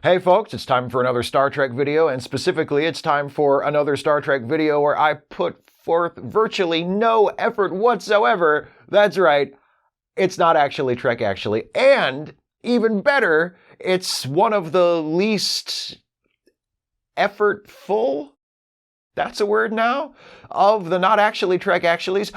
Hey folks, it's time for another Star Trek video, and specifically it's time for another Star Trek video where I put forth virtually no effort whatsoever. That's right, it's not actually Trek actually, and even better, it's one of the least effortful, that's a word now, of the not actually Trek actuallys,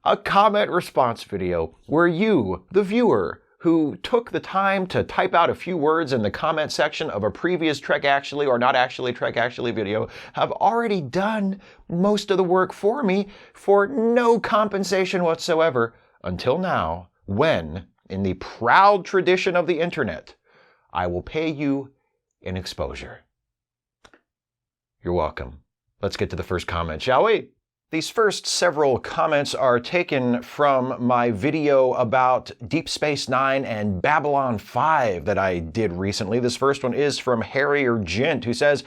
a comment response video where you, the viewer, who took the time to type out a few words in the comment section of a previous Trek Actually or Not Actually Trek Actually video, have already done most of the work for me for no compensation whatsoever until now, when, in the proud tradition of the internet, I will pay you in exposure. You're welcome. Let's get to the first comment, shall we? These first several comments are taken from my video about Deep Space Nine and Babylon 5 that I did recently. This first one is from Harrier Gent, who says,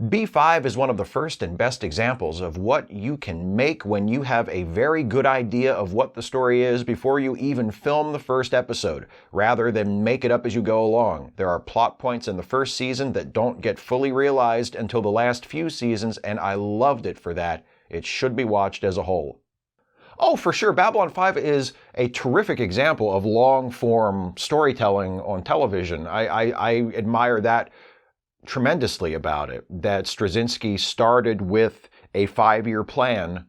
B5 is one of the first and best examples of what you can make when you have a very good idea of what the story is before you even film the first episode, rather than make it up as you go along. There are plot points in the first season that don't get fully realized until the last few seasons, and I loved it for that. It should be watched as a whole. Oh, for sure, Babylon 5 is a terrific example of long-form storytelling on television. I admire that tremendously about it, that Straczynski started with a 5-year plan,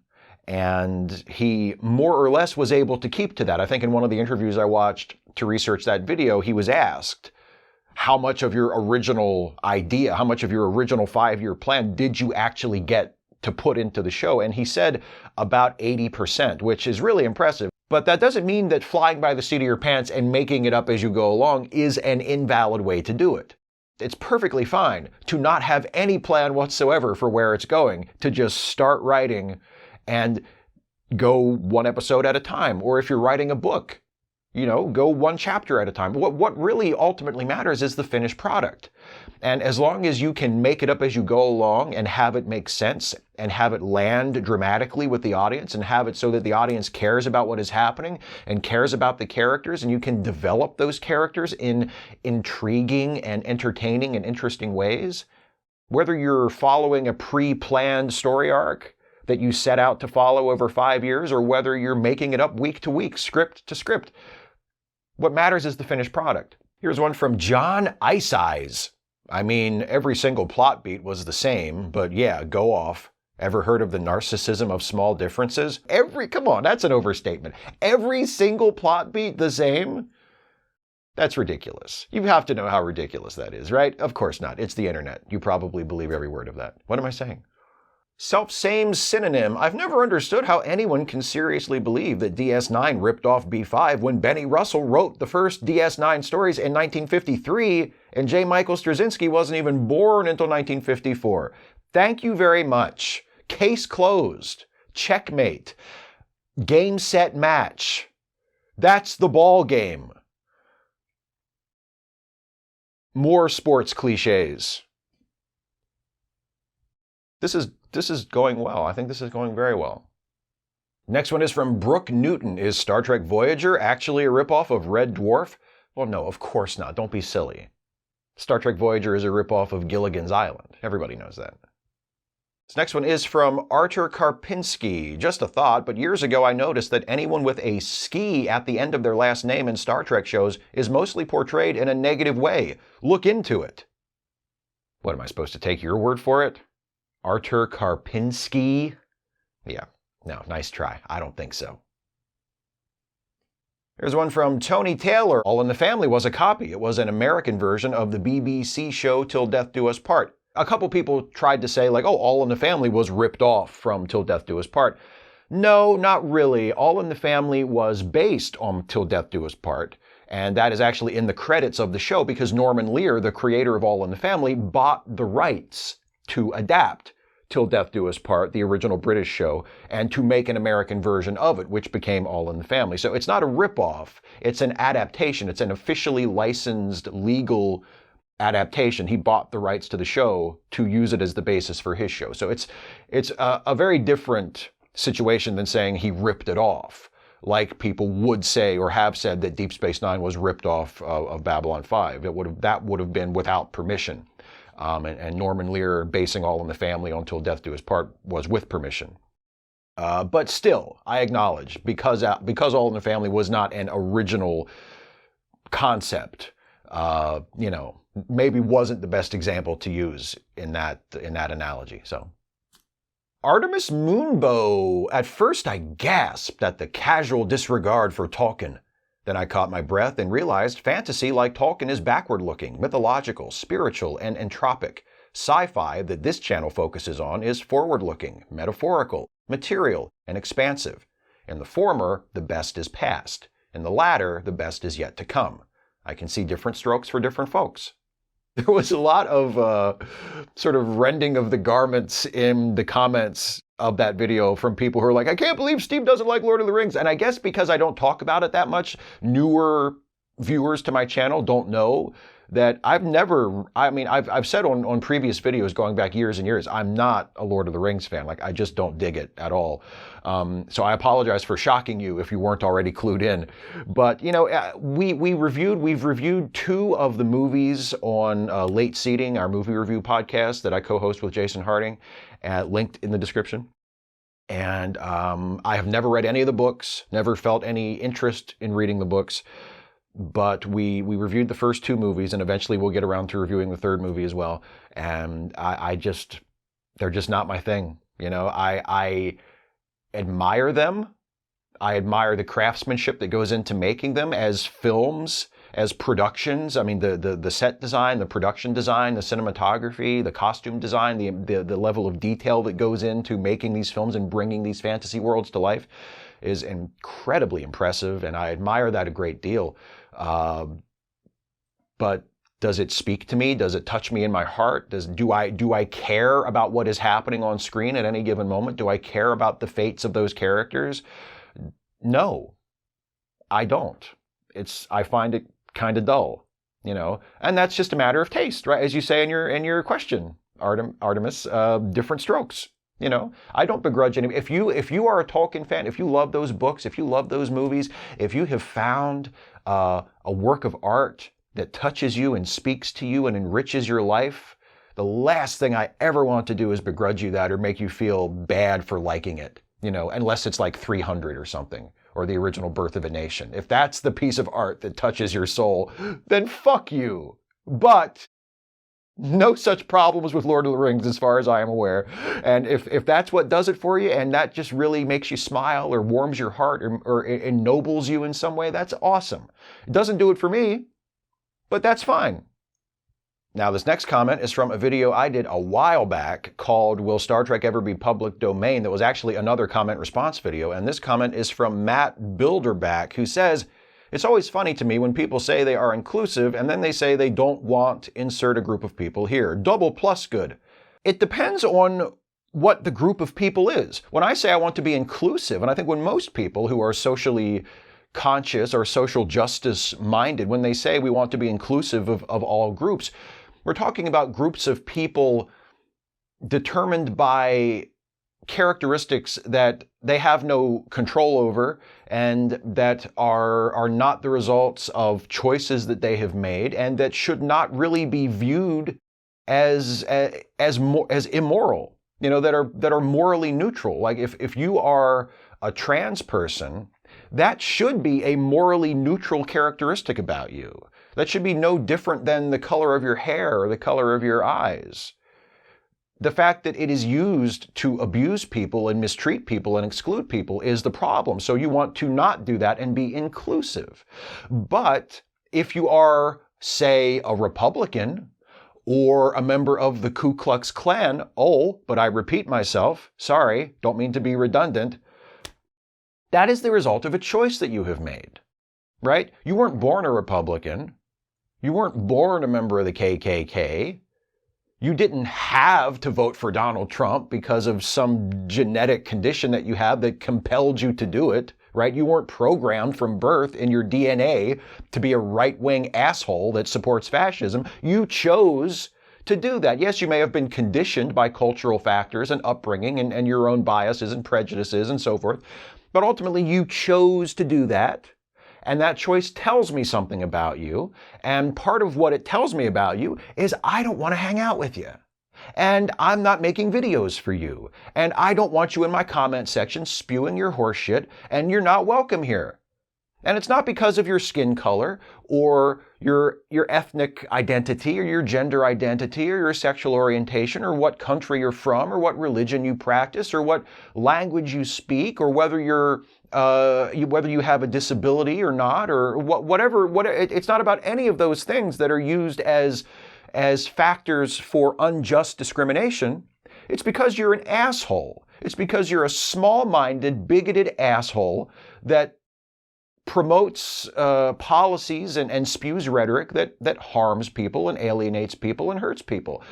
and he more or less was able to keep to that. I think in one of the interviews I watched to research that video, he was asked, how much of your original idea, how much of your original 5-year plan did you actually get to put into the show? And he said about 80%, which is really impressive. But that doesn't mean that flying by the seat of your pants and making it up as you go along is an invalid way to do it. It's perfectly fine to not have any plan whatsoever for where it's going, to just start writing and go one episode at a time. Or if you're writing a book, go one chapter at a time. What really ultimately matters is the finished product. And as long as you can make it up as you go along and have it make sense and have it land dramatically with the audience and have it so that the audience cares about what is happening and cares about the characters, and you can develop those characters in intriguing and entertaining and interesting ways, whether you're following a pre-planned story arc that you set out to follow over 5 years or whether you're making it up week to week, script to script, what matters is the finished product. Here's one from John Ice Eyes. I mean, every single plot beat was the same, but yeah, go off. Ever heard of the narcissism of small differences? Come on, that's an overstatement. Every single plot beat the same? That's ridiculous. You have to know how ridiculous that is, right? Of course not. It's the internet. You probably believe every word of that. What am I saying? Self-same synonym. I've never understood how anyone can seriously believe that DS9 ripped off B5 when Benny Russell wrote the first DS9 stories in 1953 and J. Michael Straczynski wasn't even born until 1954. Thank you very much. Case closed. Checkmate. Game, set, match. That's the ball game. More sports cliches. This is going well. I think this is going very well. Next one is from Brooke Newton. Is Star Trek Voyager actually a ripoff of Red Dwarf? Well, no, of course not. Don't be silly. Star Trek Voyager is a ripoff of Gilligan's Island. Everybody knows that. This next one is from Artur Karpinski. Just a thought, but years ago I noticed that anyone with a ski at the end of their last name in Star Trek shows is mostly portrayed in a negative way. Look into it. What, am I supposed to take your word for it? Artur Karpinski? Yeah, no, nice try. I don't think so. Here's one from Tony Taylor. All in the Family was a copy. It was an American version of the BBC show Till Death Do Us Part. A couple people tried to say, like, oh, All in the Family was ripped off from Till Death Do Us Part. No, not really. All in the Family was based on Till Death Do Us Part. And that is actually in the credits of the show because Norman Lear, the creator of All in the Family, bought the rights to adapt Till Death Do Us Part, the original British show, and to make an American version of it, which became All in the Family. So it's not a ripoff, it's an adaptation. It's an officially licensed, legal adaptation. He bought the rights to the show to use it as the basis for his show. So it's a very different situation than saying he ripped it off. like people would say or have said that Deep Space Nine was ripped off of Babylon 5. That would have been without permission. And Norman Lear basing All in the Family Until Death Do Us Part was with permission. But still, I acknowledge, because All in the Family was not an original concept, maybe wasn't the best example to use in that analogy. So, Artemis Moonbow. At first I gasped at the casual disregard for Tolkien. Then I caught my breath and realized fantasy like Tolkien is backward-looking, mythological, spiritual, and entropic. Sci-fi that this channel focuses on is forward-looking, metaphorical, material, and expansive. In the former, the best is past. In the latter, the best is yet to come. I can see different strokes for different folks. There was a lot of sort of rending of the garments in the comments of that video from people who are like, I can't believe Steve doesn't like Lord of the Rings. And I guess because I don't talk about it that much, newer viewers to my channel don't know that I've said on previous videos going back years and years, I'm not a Lord of the Rings fan. Like, I just don't dig it at all. So I apologize for shocking you if you weren't already clued in. But, we've reviewed 2 of the movies on Late Seating, our movie review podcast that I co-host with Jason Harding, linked in the description. And I have never read any of the books, never felt any interest in reading the books. But we reviewed the first 2 movies, and eventually we'll get around to reviewing the 3rd movie as well. And they're just not my thing. I admire them. I admire the craftsmanship that goes into making them as films, as productions. I mean, the set design, the production design, the cinematography, the costume design, the level of detail that goes into making these films and bringing these fantasy worlds to life is incredibly impressive, and I admire that a great deal. But does it speak to me? Does it touch me in my heart? Do I care about what is happening on screen at any given moment? Do I care about the fates of those characters? No, I don't. I find it kind of dull, and that's just a matter of taste, right? As you say in your question, Artemis, different strokes. I don't begrudge any. If you are a Tolkien fan, if you love those books, if you love those movies, if you have found a work of art that touches you and speaks to you and enriches your life, the last thing I ever want to do is begrudge you that or make you feel bad for liking it, unless it's like 300 or something, or the original Birth of a Nation. If that's the piece of art that touches your soul, then fuck you. But no such problems with Lord of the Rings as far as I am aware. And if that's what does it for you and that just really makes you smile or warms your heart or ennobles you in some way, that's awesome. It doesn't do it for me, but that's fine. Now, this next comment is from a video I did a while back called Will Star Trek Ever Be Public Domain? That was actually another comment response video. And this comment is from Matt Bilderback, who says, it's always funny to me when people say they are inclusive and then they say they don't want to insert a group of people here. Double plus good. It depends on what the group of people is. When I say I want to be inclusive, and I think when most people who are socially conscious or social justice minded, when they say we want to be inclusive of all groups, we're talking about groups of people determined by characteristics that they have no control over and that are not the results of choices that they have made and that should not really be viewed as immoral, that are morally neutral. Like if you are a trans person, that should be a morally neutral characteristic about you. That should be no different than the color of your hair or the color of your eyes. The fact that it is used to abuse people and mistreat people and exclude people is the problem. So you want to not do that and be inclusive. But if you are, say, a Republican or a member of the Ku Klux Klan, but I repeat myself, sorry, don't mean to be redundant, that is the result of a choice that you have made, right? You weren't born a Republican. You weren't born a member of the KKK. You didn't have to vote for Donald Trump because of some genetic condition that you have that compelled you to do it, right? You weren't programmed from birth in your DNA to be a right-wing asshole that supports fascism. You chose to do that. Yes, you may have been conditioned by cultural factors and upbringing and your own biases and prejudices and so forth, But ultimately, you chose to do that, and that choice tells me something about you, and part of what it tells me about you is I don't want to hang out with you. And I'm not making videos for you, and I don't want you in my comment section spewing your horse shit, and you're not welcome here. And it's not because of your skin color or your ethnic identity or your gender identity or your sexual orientation or what country you're from or what religion you practice or what language you speak or whether whether you have a disability or not or whatever. It's not about any of those things that are used as factors for unjust discrimination. It's because you're an asshole. It's because you're a small-minded, bigoted asshole that promotes policies and spews rhetoric that harms people and alienates people and hurts people.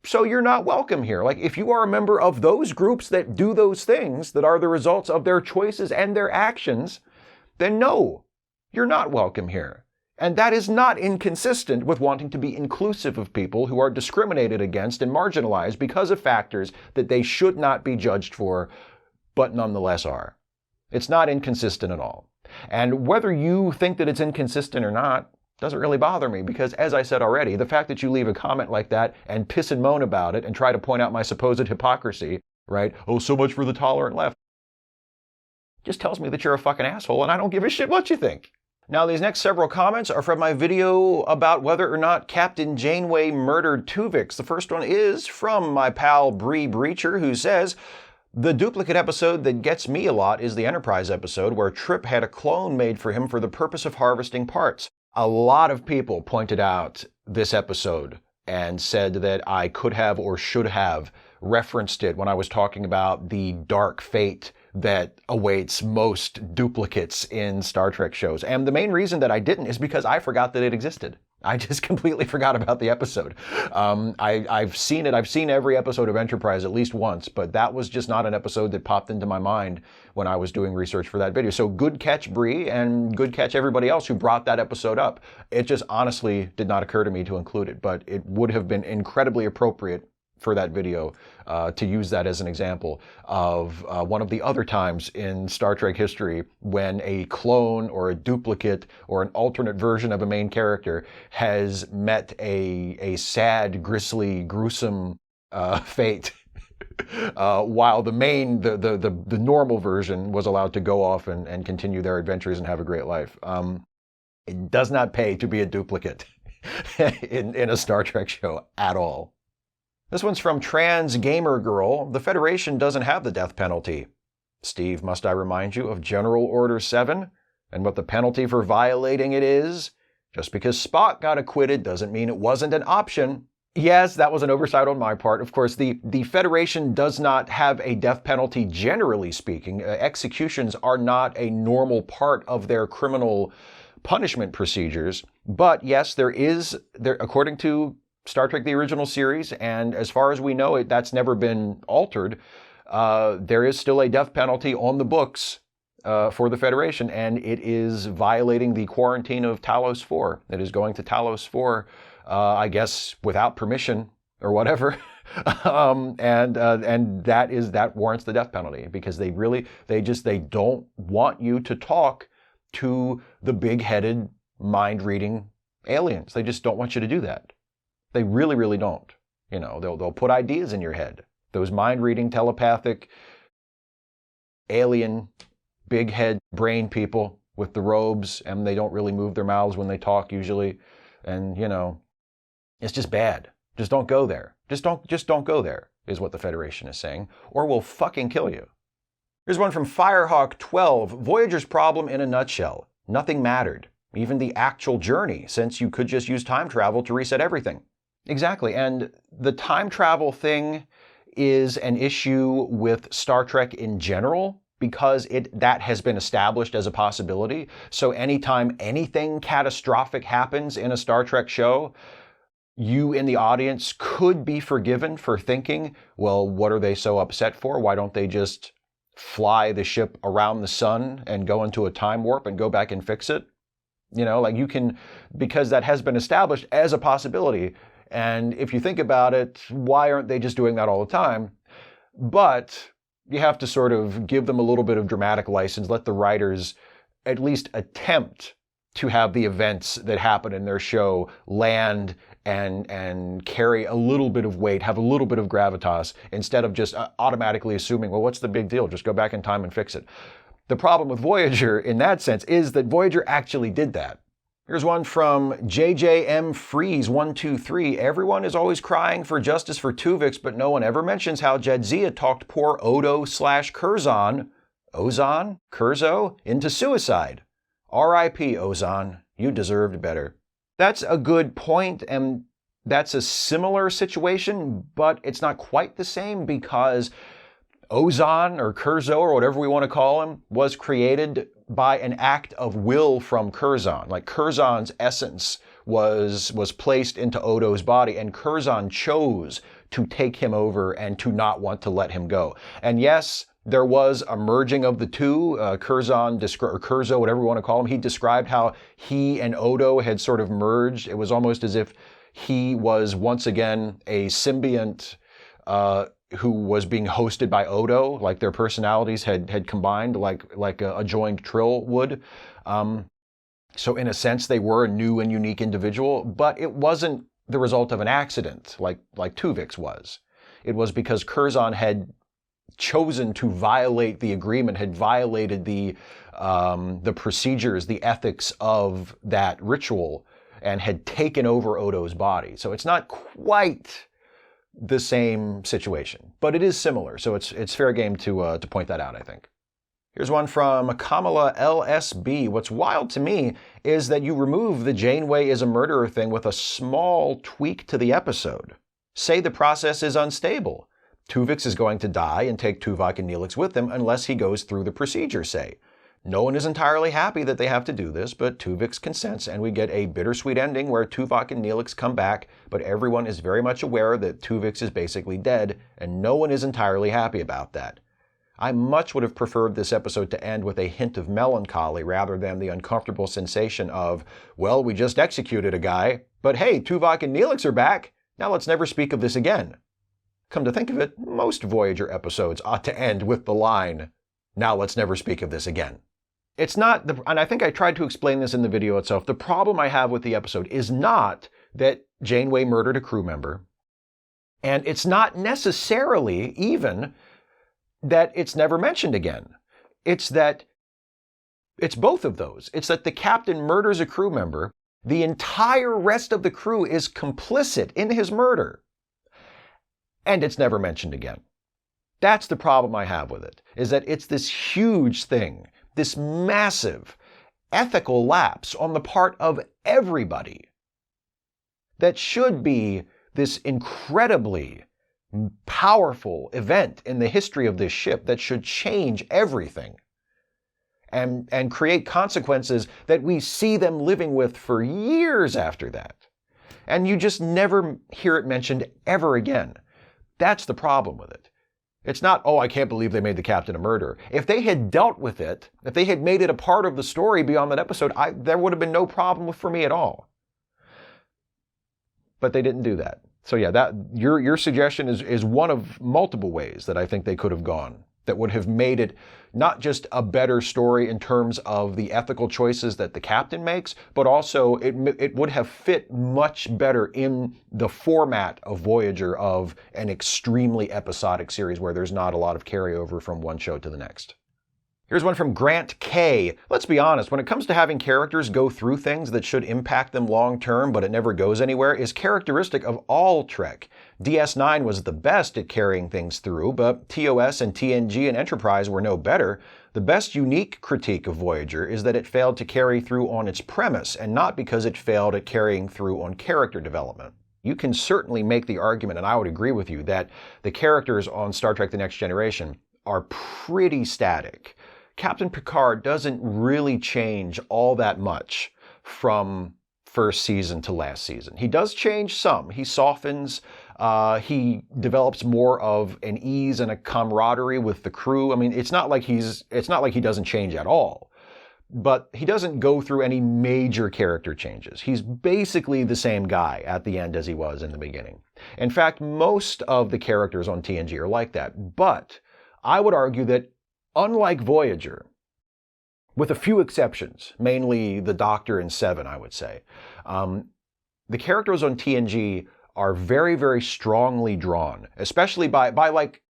So you're not welcome here. Like, if you are a member of those groups that do those things that are the results of their choices and their actions, then no, you're not welcome here. And that is not inconsistent with wanting to be inclusive of people who are discriminated against and marginalized because of factors that they should not be judged for, but nonetheless are. It's not inconsistent at all. And whether you think that it's inconsistent or not doesn't really bother me because, as I said already, the fact that you leave a comment like that and piss and moan about it and try to point out my supposed hypocrisy, right? Oh, so much for the tolerant left. Just tells me that you're a fucking asshole and I don't give a shit what you think. Now, these next several comments are from my video about whether or not Captain Janeway murdered Tuvix. The first one is from my pal Bree Breacher, who says, the duplicate episode that gets me a lot is the Enterprise episode where Trip had a clone made for him for the purpose of harvesting parts. A lot of people pointed out this episode and said that I could have or should have referenced it when I was talking about the dark fate that awaits most duplicates in Star Trek shows. And the main reason that I didn't is because I forgot that it existed. I just completely forgot about the episode. I've seen it. I've seen every episode of Enterprise at least once, but that was just not an episode that popped into my mind when I was doing research for that video. So good catch, Bree, and good catch everybody else who brought that episode up. It just honestly did not occur to me to include it, but it would have been incredibly appropriate for that video to use that as an example of one of the other times in Star Trek history when a clone or a duplicate or an alternate version of a main character has met a sad, grisly, gruesome fate while the normal version was allowed to go off and continue their adventures and have a great life. It does not pay to be a duplicate in a Star Trek show at all. This one's from Trans Gamer Girl. The Federation doesn't have the death penalty. Steve, must I remind you of General Order 7 and what the penalty for violating it is? Just because Spock got acquitted doesn't mean it wasn't an option. Yes, that was an oversight on my part. Of course, the Federation does not have a death penalty, generally speaking. Executions are not a normal part of their criminal punishment procedures. But yes, there, according to Star Trek, the original series, and as far as we know, that's never been altered. There is still a death penalty on the books for the Federation, and it is violating the quarantine of Talos 4. It is going to Talos 4, I guess, without permission or whatever. And that warrants the death penalty because they don't want you to talk to the big-headed, mind-reading aliens. They just don't want you to do that. They really, really don't. You know, they'll put ideas in your head. Those mind-reading, telepathic, alien, big head brain people with the robes, and they don't really move their mouths when they talk usually. And, you know, it's just bad. Just don't go there. Just don't go there, is what the Federation is saying, or we'll fucking kill you. Here's one from Firehawk 12. Voyager's problem in a nutshell. Nothing mattered. Even the actual journey, since you could just use time travel to reset everything. Exactly, and the time travel thing is an issue with Star Trek in general because that has been established as a possibility. So anytime anything catastrophic happens in a Star Trek show, you in the audience could be forgiven for thinking, well, what are they so upset for? Why don't they just fly the ship around the sun and go into a time warp and go back and fix it? You know, like you can, because that has been established as a possibility. And if you think about it, why aren't they just doing that all the time? But, you have to sort of give them a little bit of dramatic license, let the writers at least attempt to have the events that happen in their show land and carry a little bit of weight, have a little bit of gravitas, instead of just automatically assuming, well, what's the big deal? Just go back in time and fix it. The problem with Voyager in that sense is that Voyager actually did that. Here's one from JJM Freeze 123. Everyone is always crying for justice for Tuvix, but no one ever mentions how Jadzia talked poor Odo/Curzon, Curzo, into suicide. R.I.P. Ozon, you deserved better. That's a good point, and that's a similar situation, but it's not quite the same because Ozon or Curzo or whatever we want to call him was created by an act of will from Curzon. Like Curzon's essence was placed into Odo's body, and Curzon chose to take him over and to not want to let him go. And yes, there was a merging of the two. Curzon, or Curzo, whatever you want to call him, he described how he and Odo had sort of merged. It was almost as if he was once again a symbiont who was being hosted by Odo, like their personalities had combined like a joined trill would. So in a sense, they were a new and unique individual, but it wasn't the result of an accident like Tuvix was. It was because Curzon had chosen to violate the agreement, had violated the procedures, the ethics of that ritual, and had taken over Odo's body. So it's not quite the same situation, but it is similar. So it's fair game to point that out, I think. Here's one from Kamala LSB. What's wild to me is that you remove the Janeway is a murderer thing with a small tweak to the episode. Say the process is unstable. Tuvix is going to die and take Tuvok and Neelix with him unless he goes through the procedure, say. No one is entirely happy that they have to do this, but Tuvix consents, and we get a bittersweet ending where Tuvok and Neelix come back, but everyone is very much aware that Tuvix is basically dead, and no one is entirely happy about that. I much would have preferred this episode to end with a hint of melancholy rather than the uncomfortable sensation of, well, we just executed a guy, but hey, Tuvok and Neelix are back. Now let's never speak of this again. Come to think of it, most Voyager episodes ought to end with the line, now let's never speak of this again. It's not, and I think I tried to explain this in the video itself, the problem I have with the episode is not that Janeway murdered a crew member, and it's not necessarily even that it's never mentioned again. It's that it's both of those. It's that the captain murders a crew member, the entire rest of the crew is complicit in his murder, and it's never mentioned again. That's the problem I have with it, is that it's this huge thing, this massive ethical lapse on the part of everybody that should be this incredibly powerful event in the history of this ship that should change everything and create consequences that we see them living with for years after that. And you just never hear it mentioned ever again. That's the problem with it. It's not, oh, I can't believe they made the captain a murderer. If they had dealt with it, if they had made it a part of the story beyond that episode, there would have been no problem for me at all. But they didn't do that. So yeah, that your suggestion is one of multiple ways that I think they could have gone that would have made it not just a better story in terms of the ethical choices that the captain makes, but also it would have fit much better in the format of Voyager, of an extremely episodic series where there's not a lot of carryover from one show to the next. Here's one from Grant K. Let's be honest, when it comes to having characters go through things that should impact them long term but it never goes anywhere is characteristic of all Trek. DS9 was the best at carrying things through, but TOS and TNG and Enterprise were no better. The best unique critique of Voyager is that it failed to carry through on its premise, and not because it failed at carrying through on character development. You can certainly make the argument, and I would agree with you, that the characters on Star Trek The Next Generation are pretty static. Captain Picard doesn't really change all that much from first season to last season. He does change some. He softens, he develops more of an ease and a camaraderie with the crew. I mean, it's not like he doesn't change at all, but he doesn't go through any major character changes. He's basically the same guy at the end as he was in the beginning. In fact, most of the characters on TNG are like that, but I would argue that, unlike Voyager, with a few exceptions, mainly the Doctor and Seven, I would say, the characters on TNG are very, very strongly drawn, especially by like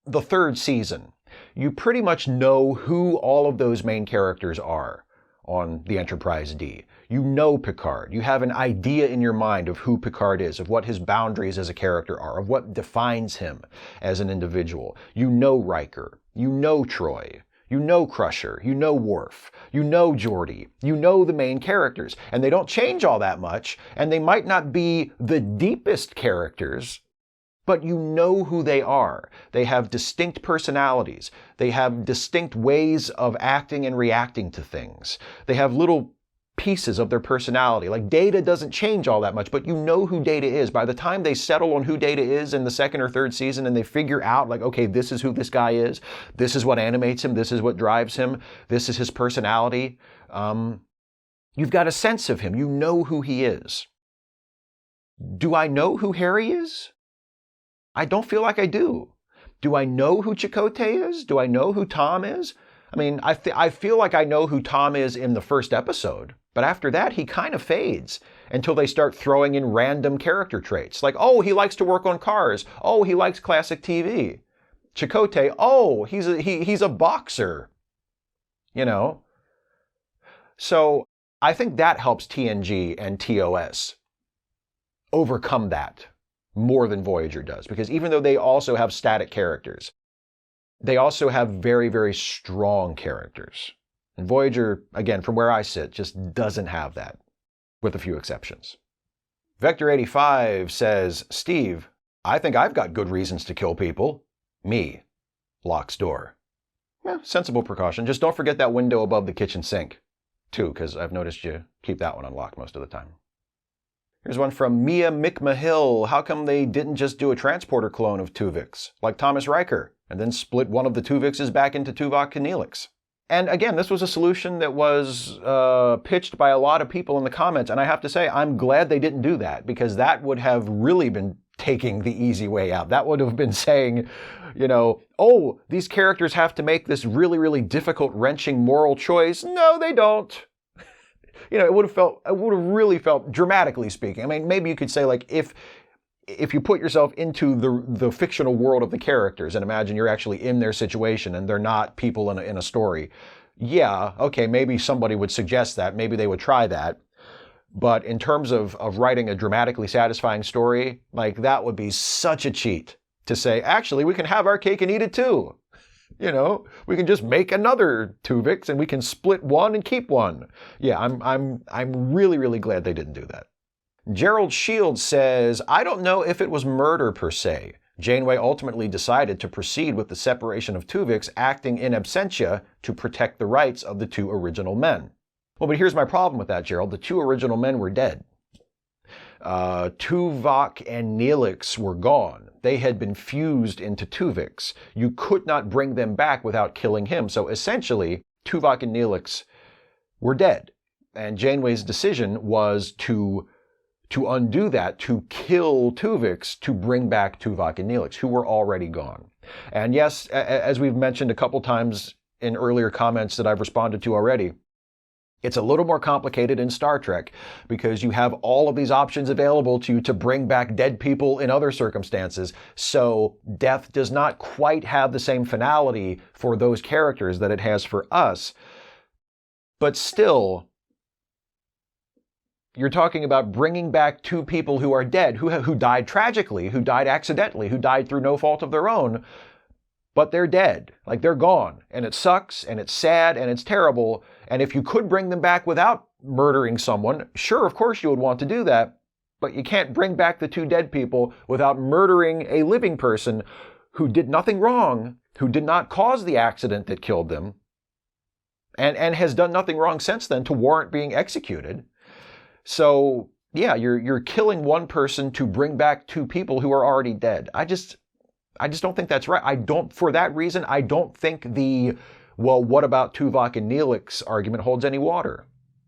the third season. You pretty much know who all of those main characters are on the Enterprise D. You know Picard. You have an idea in your mind of who Picard is, of what his boundaries as a character are, of what defines him as an individual. You know Riker. You know Troy. You know Crusher, you know Worf, you know Geordi, you know the main characters, and they don't change all that much, and they might not be the deepest characters, but you know who they are. They have distinct personalities. They have distinct ways of acting and reacting to things. They have little pieces of their personality. Like Data doesn't change all that much, but you know who Data is. By the time they settle on who Data is in the second or third season and they figure out like, okay, this is who this guy is. This is what animates him. This is what drives him. This is his personality. You've got a sense of him. You know who he is. Do I know who Harry is? I don't feel like I do. Do I know who Chakotay is? Do I know who Tom is? I mean, I feel like I know who Tom is in the first episode, but after that, he kind of fades until they start throwing in random character traits. Like, oh, he likes to work on cars. Oh, he likes classic TV. Chakotay, oh, he's a boxer. You know? So I think that helps TNG and TOS overcome that more than Voyager does, because even though they also have static characters, they also have very, very strong characters. And Voyager, again, from where I sit, just doesn't have that, with a few exceptions. Vector85 says, Steve, I think I've got good reasons to kill people. Me. Locks door. Yeah, sensible precaution. Just don't forget that window above the kitchen sink, too, because I've noticed you keep that one unlocked most of the time. Here's one from Mia McMahill. How come they didn't just do a transporter clone of Tuvix, like Thomas Riker, and then split one of the Tuvixes back into Tuvok and Neelix? And again, this was a solution that was pitched by a lot of people in the comments, and I have to say, I'm glad they didn't do that, because that would have really been taking the easy way out. That would have been saying, you know, oh, these characters have to make this really, really difficult, wrenching moral choice. No, they don't. You know, it would have really felt, dramatically speaking. I mean, maybe you could say, like, if you put yourself into the fictional world of the characters and imagine you're actually in their situation and they're not people in a story, yeah, okay, maybe somebody would suggest that. Maybe they would try that. But in terms of writing a dramatically satisfying story, like, that would be such a cheat to say, actually, we can have our cake and eat it too. You know, we can just make another Tuvix and we can split one and keep one. Yeah, I'm really, really glad they didn't do that. Gerald Shields says, I don't know if it was murder per se. Janeway ultimately decided to proceed with the separation of Tuvix, acting in absentia to protect the rights of the two original men. Well, but here's my problem with that, Gerald. The two original men were dead. Tuvok and Neelix were gone. They had been fused into Tuvix. You could not bring them back without killing him. So essentially, Tuvok and Neelix were dead. And Janeway's decision was to undo that, to kill Tuvix, to bring back Tuvok and Neelix, who were already gone. And yes, as we've mentioned a couple times in earlier comments that I've responded to already, it's a little more complicated in Star Trek because you have all of these options available to you to bring back dead people in other circumstances. So death does not quite have the same finality for those characters that it has for us. But still, you're talking about bringing back two people who are dead, who died tragically, who died accidentally, who died through no fault of their own, but they're dead. Like, they're gone. And it sucks, and it's sad, and it's terrible. And if you could bring them back without murdering someone, sure, of course you would want to do that, but you can't bring back the two dead people without murdering a living person who did nothing wrong, who did not cause the accident that killed them, and has done nothing wrong since then to warrant being executed. So, yeah, you're killing one person to bring back two people who are already dead. I just don't think that's right. For that reason, I don't think well, what about Tuvok and Neelix argument holds any water.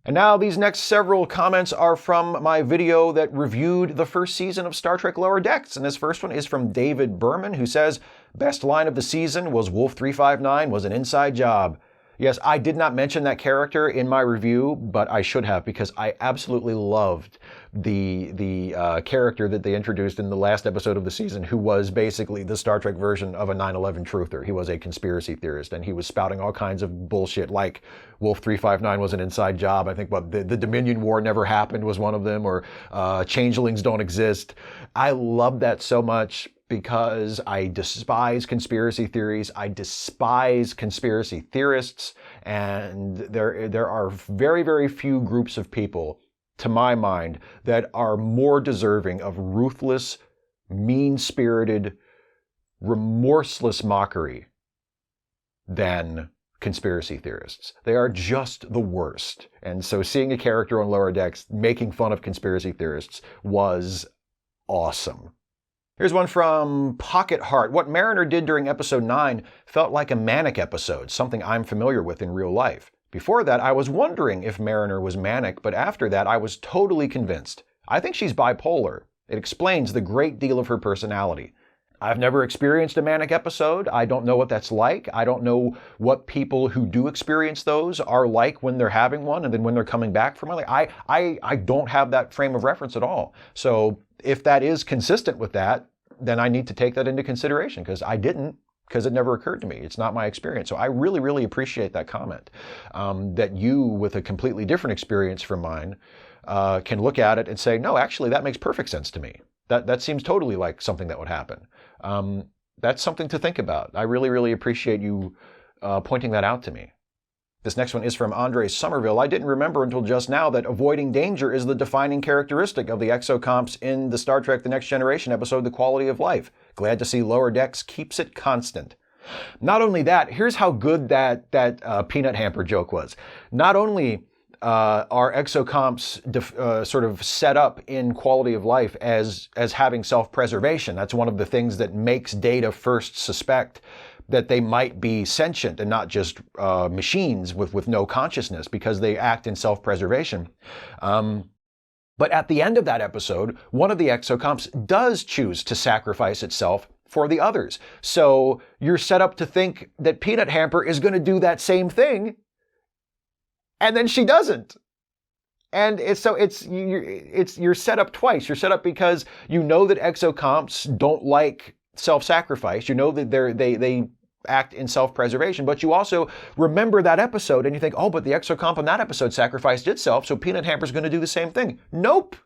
And now these next several comments are from my video that reviewed the first season of Star Trek Lower Decks. And this first one is from David Berman, who says, "Best line of the season was Wolf 359 was an inside job." Yes, I did not mention that character in my review, but I should have, because I absolutely loved the character that they introduced in the last episode of the season, who was basically the Star Trek version of a 9/11 truther. He was a conspiracy theorist, and he was spouting all kinds of bullshit, like Wolf 359 was an inside job. I think the Dominion War never happened was one of them, or changelings don't exist. I love that so much, because I despise conspiracy theories, I despise conspiracy theorists, and there are very, very few groups of people, to my mind, that are more deserving of ruthless, mean-spirited, remorseless mockery than conspiracy theorists. They are just the worst. And so seeing a character on Lower Decks making fun of conspiracy theorists was awesome. Here's one from Pocket Heart. "What Mariner did during episode 9 felt like a manic episode, something I'm familiar with in real life. Before that, I was wondering if Mariner was manic, but after that, I was totally convinced. I think she's bipolar. It explains the great deal of her personality. I've never experienced a manic episode. I don't know what that's like. I don't know what people who do experience those are like when they're having one and then when they're coming back from it. I don't have that frame of reference at all. So if that is consistent with that, then I need to take that into consideration, because I didn't, because it never occurred to me. It's not my experience. So I really, really appreciate that comment, that you, with a completely different experience from mine, can look at it and say, no, actually, that makes perfect sense to me. That seems totally like something that would happen. That's something to think about. I really, really appreciate you pointing that out to me. This next one is from Andre Somerville. "I didn't remember until just now that avoiding danger is the defining characteristic of the exocomps in the Star Trek The Next Generation episode, The Quality of Life. Glad to see Lower Decks keeps it constant." Not only that, here's how good that peanut hamper joke was. Not only are exocomps sort of set up in Quality of Life as having self-preservation. That's one of the things that makes Data first suspect that they might be sentient and not just machines with no consciousness, because they act in self-preservation. But at the end of that episode, one of the exocomps does choose to sacrifice itself for the others. So you're set up to think that Peanut Hamper is going to do that same thing, and then she doesn't. And you're set up twice. You're set up because you know that exocomps don't like self-sacrifice. You know that they act in self-preservation, but you also remember that episode and you think, oh, but the exocomp in that episode sacrificed itself, so Peanut Hamper's going to do the same thing. Nope.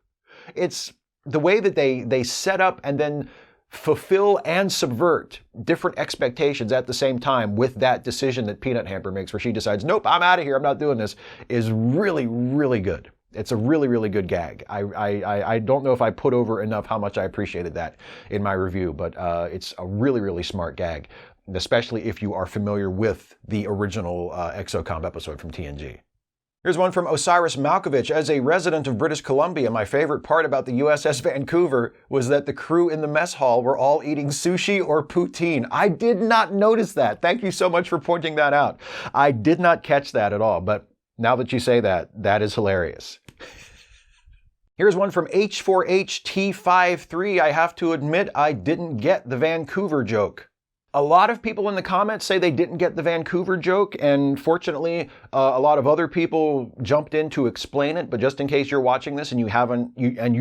It's the way that they set up and then fulfill and subvert different expectations at the same time with that decision that Peanut Hamper makes, where she decides, nope, I'm out of here, I'm not doing this, is really, really good. It's a really, really good gag. I don't know if I put over enough how much I appreciated that in my review, but it's a really, really smart gag, especially if you are familiar with the original Exocomp episode from TNG. Here's one from Osiris Malkovich. "As a resident of British Columbia, my favorite part about the USS Vancouver was that the crew in the mess hall were all eating sushi or poutine." I did not notice that. Thank you so much for pointing that out. I did not catch that at all, but now that you say that, that is hilarious. Here's one from H4HT53. "I have to admit, I didn't get the Vancouver joke." A lot of people in the comments say they didn't get the Vancouver joke, and fortunately, a lot of other people jumped in to explain it. But just in case you're watching this and you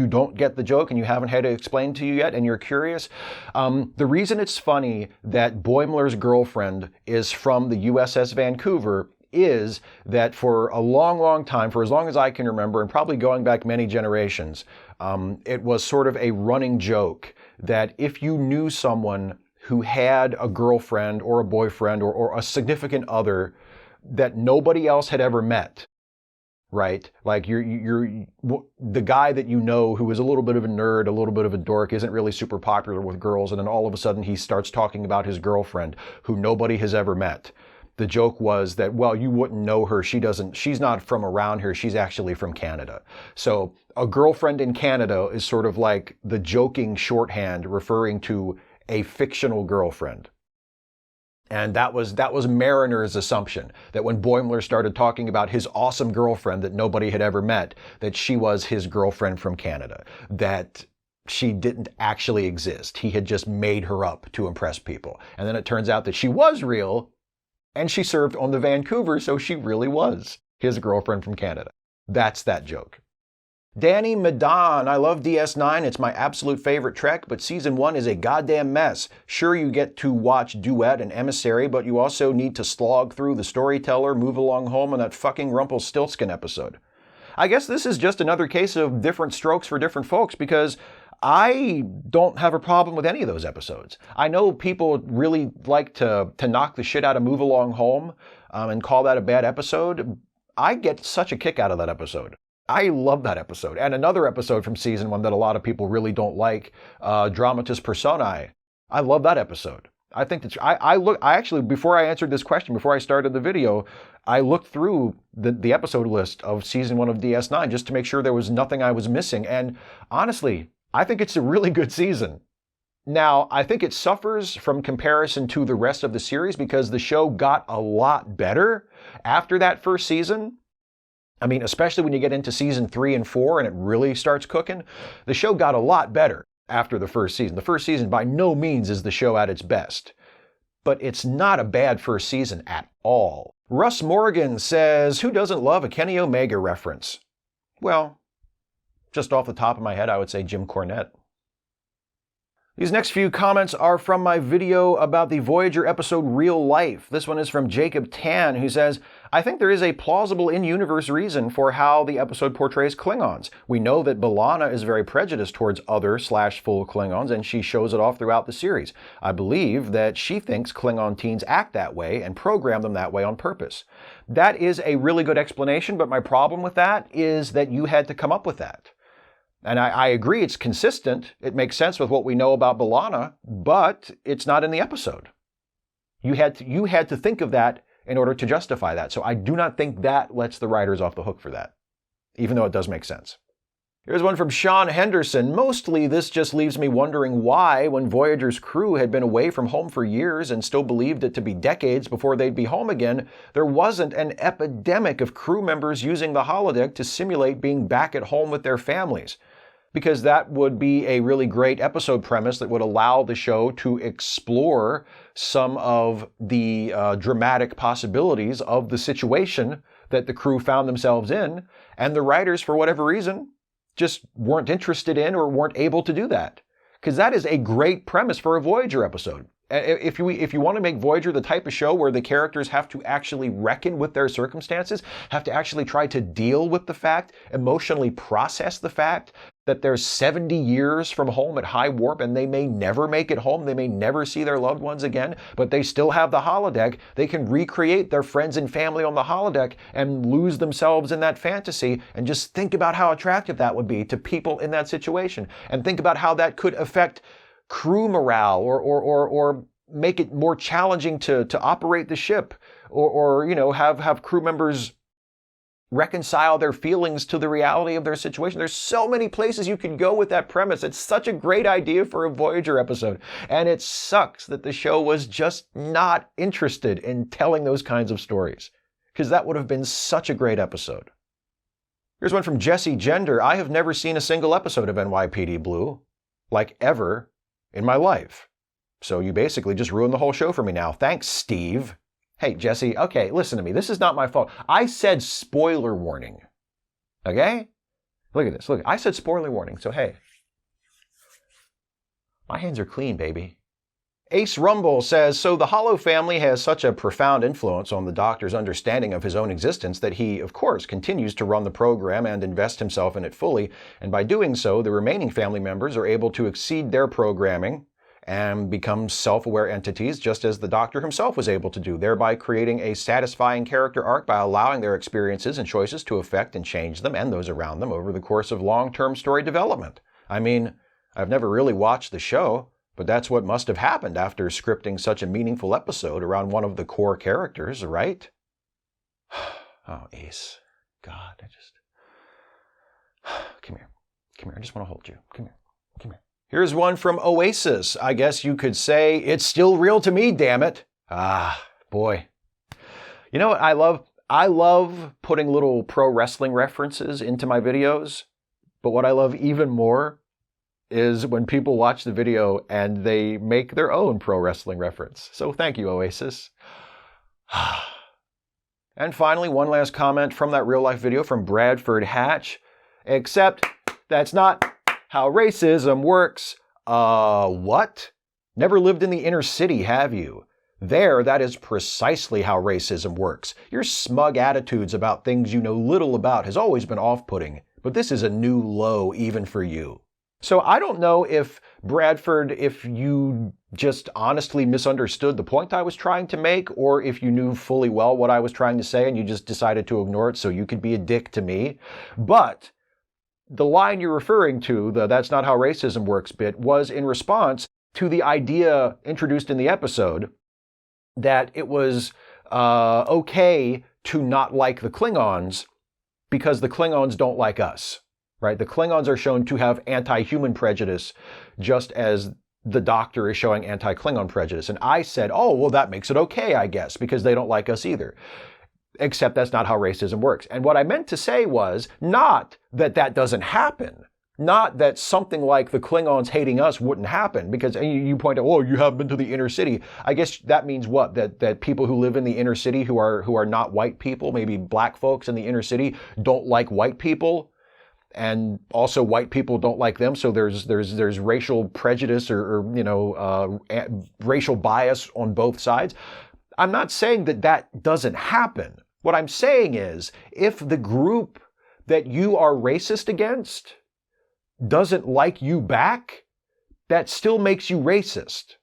don't get the joke and you haven't had it explained to you yet, and you're curious, the reason it's funny that Boimler's girlfriend is from the USS Vancouver is that for a long, long time, for as long as I can remember, and probably going back many generations, it was sort of a running joke that if you knew someone who had a girlfriend or a boyfriend or a significant other that nobody else had ever met, right? Like you're the guy that you know who is a little bit of a nerd, a little bit of a dork, isn't really super popular with girls, and then all of a sudden he starts talking about his girlfriend who nobody has ever met. The joke was that, well, you wouldn't know her. She's not from around here. She's actually from Canada. So a girlfriend in Canada is sort of like the joking shorthand referring to a fictional girlfriend. And that was Mariner's assumption, that when Boimler started talking about his awesome girlfriend that nobody had ever met, that she was his girlfriend from Canada, that she didn't actually exist. He had just made her up to impress people. And then it turns out that she was real, and she served on the Vancouver, so she really was his girlfriend from Canada. That's that joke. Danny Madan, I love DS9. It's my absolute favorite Trek, but Season 1 is a goddamn mess. Sure, you get to watch Duet and Emissary, but you also need to slog through The Storyteller, Move Along Home, and that fucking Rumpelstiltskin episode. I guess this is just another case of different strokes for different folks, because I don't have a problem with any of those episodes. I know people really like to knock the shit out of Move Along Home and call that a bad episode. I get such a kick out of that episode. I love that episode. And another episode from Season 1 that a lot of people really don't like, Dramatis Personae. I love that episode. I think that I actually, before I answered this question, before I started the video, I looked through the episode list of Season 1 of DS9 just to make sure there was nothing I was missing. And honestly, I think it's a really good season. Now, I think it suffers from comparison to the rest of the series because the show got a lot better after that first season. I mean, especially when you get into Season 3 and 4 and it really starts cooking, the show got a lot better after the first season. The first season by no means is the show at its best, but it's not a bad first season at all. Russ Morgan says, who doesn't love a Kenny Omega reference? Well, just off the top of my head, I would say Jim Cornette. These next few comments are from my video about the Voyager episode Real Life. This one is from Jacob Tan, who says, I think there is a plausible in-universe reason for how the episode portrays Klingons. We know that B'Elanna is very prejudiced towards other/full Klingons, and she shows it off throughout the series. I believe that she thinks Klingon teens act that way and program them that way on purpose. That is a really good explanation, but my problem with that is that you had to come up with that. And I agree it's consistent, it makes sense with what we know about B'Elanna, but it's not in the episode. You had to think of that in order to justify that. So I do not think that lets the writers off the hook for that, even though it does make sense. Here's one from Sean Henderson. Mostly this just leaves me wondering why, when Voyager's crew had been away from home for years and still believed it to be decades before they'd be home again, there wasn't an epidemic of crew members using the holodeck to simulate being back at home with their families. Because that would be a really great episode premise that would allow the show to explore some of the dramatic possibilities of the situation that the crew found themselves in, and the writers, for whatever reason, just weren't interested in or weren't able to do that. Because that is a great premise for a Voyager episode. If you want to make Voyager the type of show where the characters have to actually reckon with their circumstances, have to actually try to deal with the fact, emotionally process the fact that they're 70 years from home at high warp and they may never make it home, they may never see their loved ones again, but they still have the holodeck, they can recreate their friends and family on the holodeck and lose themselves in that fantasy, and just think about how attractive that would be to people in that situation, and think about how that could affect crew morale or make it more challenging to operate the ship, or have crew members reconcile their feelings to the reality of their situation. There's so many places you could go with that premise. It's such a great idea for a Voyager episode, and it sucks that the show was just not interested in telling those kinds of stories, because that would have been such a great episode. Here's one from Jesse Gender. I have never seen a single episode of NYPD Blue, like ever, in my life. So you basically just ruined the whole show for me now. Thanks, Steve. Hey, Jesse, okay, listen to me. This is not my fault. I said spoiler warning. Okay? Look at this. Look, I said spoiler warning. So, hey, my hands are clean, baby. Ace Rumble says, so the Hollow family has such a profound influence on the Doctor's understanding of his own existence that he, of course, continues to run the program and invest himself in it fully. And by doing so, the remaining family members are able to exceed their programming and become self-aware entities, just as the Doctor himself was able to do, thereby creating a satisfying character arc by allowing their experiences and choices to affect and change them and those around them over the course of long-term story development. I mean, I've never really watched the show, but that's what must have happened after scripting such a meaningful episode around one of the core characters, right? Oh, Ace. God, Come here. Come here. I just want to hold you. Come here. Come here. Here's one from Oasis. I guess you could say, it's still real to me, damn it. Ah, boy. You know what I love? I love putting little pro wrestling references into my videos, but what I love even more is when people watch the video and they make their own pro wrestling reference. So thank you, Oasis. And finally, one last comment from that real life video from Bradford Hatch. Except that's not how racism works. What? Never lived in the inner city, have you? There, that is precisely how racism works. Your smug attitudes about things you know little about has always been off-putting, but this is a new low even for you. So I don't know if Bradford, if you just honestly misunderstood the point I was trying to make, or if you knew fully well what I was trying to say and you just decided to ignore it so you could be a dick to me. But the line you're referring to, the "that's not how racism works" bit, was in response to the idea introduced in the episode that it was okay to not like the Klingons because the Klingons don't like us, right? The Klingons are shown to have anti-human prejudice, just as the Doctor is showing anti-Klingon prejudice. And I said, oh, well, that makes it okay, I guess, because they don't like us either. Except that's not how racism works. And what I meant to say was not that that doesn't happen. Not that something like the Klingons hating us wouldn't happen, because you point out, oh, you haven't been to the inner city. I guess that means what? That people who live in the inner city who are not white people, maybe black folks in the inner city, don't like white people, and also white people don't like them. So there's racial prejudice or racial bias on both sides. I'm not saying that that doesn't happen. What I'm saying is, if the group that you are racist against doesn't like you back, that still makes you racist.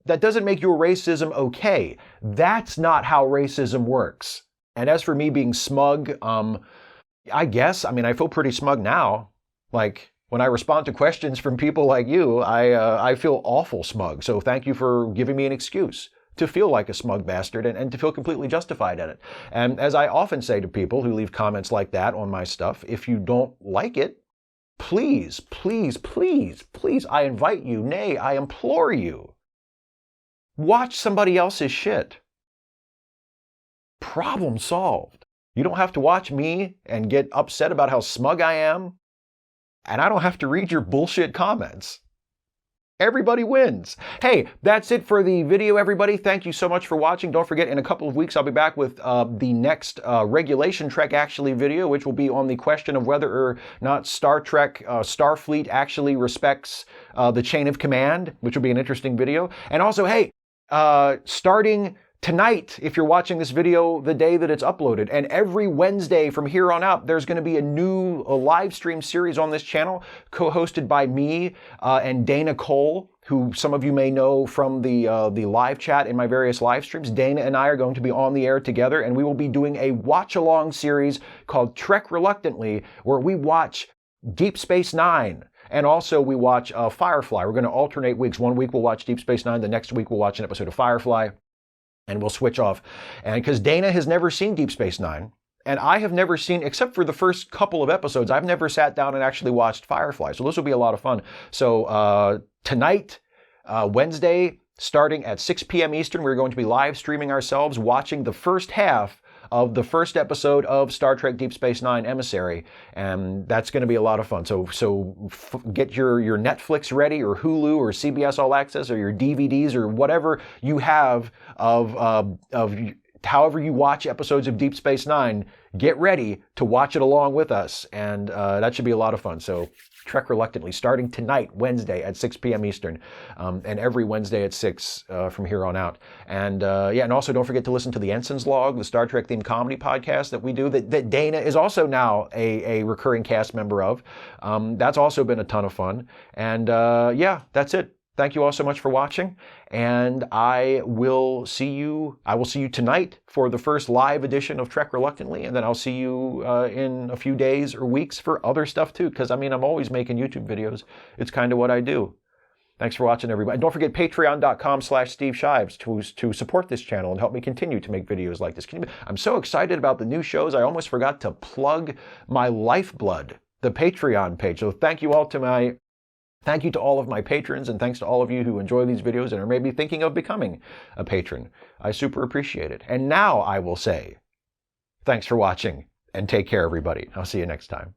That doesn't make your racism okay. That's not how racism works. And as for me being smug, I guess, I feel pretty smug now. Like, when I respond to questions from people like you, I feel awful smug. So thank you for giving me an excuse to feel like a smug bastard and to feel completely justified in it. And as I often say to people who leave comments like that on my stuff, if you don't like it, please, please, please, please, I invite you, nay, I implore you, watch somebody else's shit. Problem solved. You don't have to watch me and get upset about how smug I am, and I don't have to read your bullshit comments. Everybody wins. Hey, that's it for the video, everybody. Thank you so much for watching. Don't forget, in a couple of weeks, I'll be back with the next Regulation Trek Actually video, which will be on the question of whether or not Star Trek Starfleet actually respects the chain of command, which will be an interesting video. And also, hey, starting tonight, if you're watching this video the day that it's uploaded, and every Wednesday from here on out, there's going to be a new live stream series on this channel, co-hosted by me and Dana Cole, who some of you may know from the live chat in my various live streams. Dana and I are going to be on the air together, and we will be doing a watch-along series called Trek Reluctantly, where we watch Deep Space Nine. And also we watch Firefly. We're going to alternate weeks. One week we'll watch Deep Space Nine, the next week we'll watch an episode of Firefly. And we'll switch off. And because Dana has never seen Deep Space Nine, and I have never seen, except for the first couple of episodes, I've never sat down and actually watched Firefly. So this will be a lot of fun. So tonight, Wednesday, starting at 6 p.m. Eastern, we're going to be live streaming ourselves, watching the first half of the first episode of Star Trek Deep Space Nine Emissary, and that's going to be a lot of fun. So get your Netflix ready, or Hulu, or CBS All Access, or your DVDs, or whatever you have of however you watch episodes of Deep Space Nine. Get ready to watch it along with us, and that should be a lot of fun. So Trek Reluctantly, starting tonight, Wednesday at 6 p.m. Eastern, and every Wednesday at 6 from here on out. And and also don't forget to listen to the Ensign's Log, the Star Trek themed comedy podcast that we do, that Dana is also now a recurring cast member of. That's also been a ton of fun. And that's it. Thank you all so much for watching, and I will see you tonight for the first live edition of Trek Reluctantly, and then I'll see you in a few days or weeks for other stuff too, because I'm always making YouTube videos. It's kind of what I do. Thanks for watching, everybody. And don't forget patreon.com/Steve Shives to support this channel and help me continue to make videos like this. I'm so excited about the new shows, I almost forgot to plug my lifeblood, the Patreon page. So thank you all to my Thank you to all of my patrons, and thanks to all of you who enjoy these videos and are maybe thinking of becoming a patron. I super appreciate it. And now I will say, thanks for watching, and take care, everybody. I'll see you next time.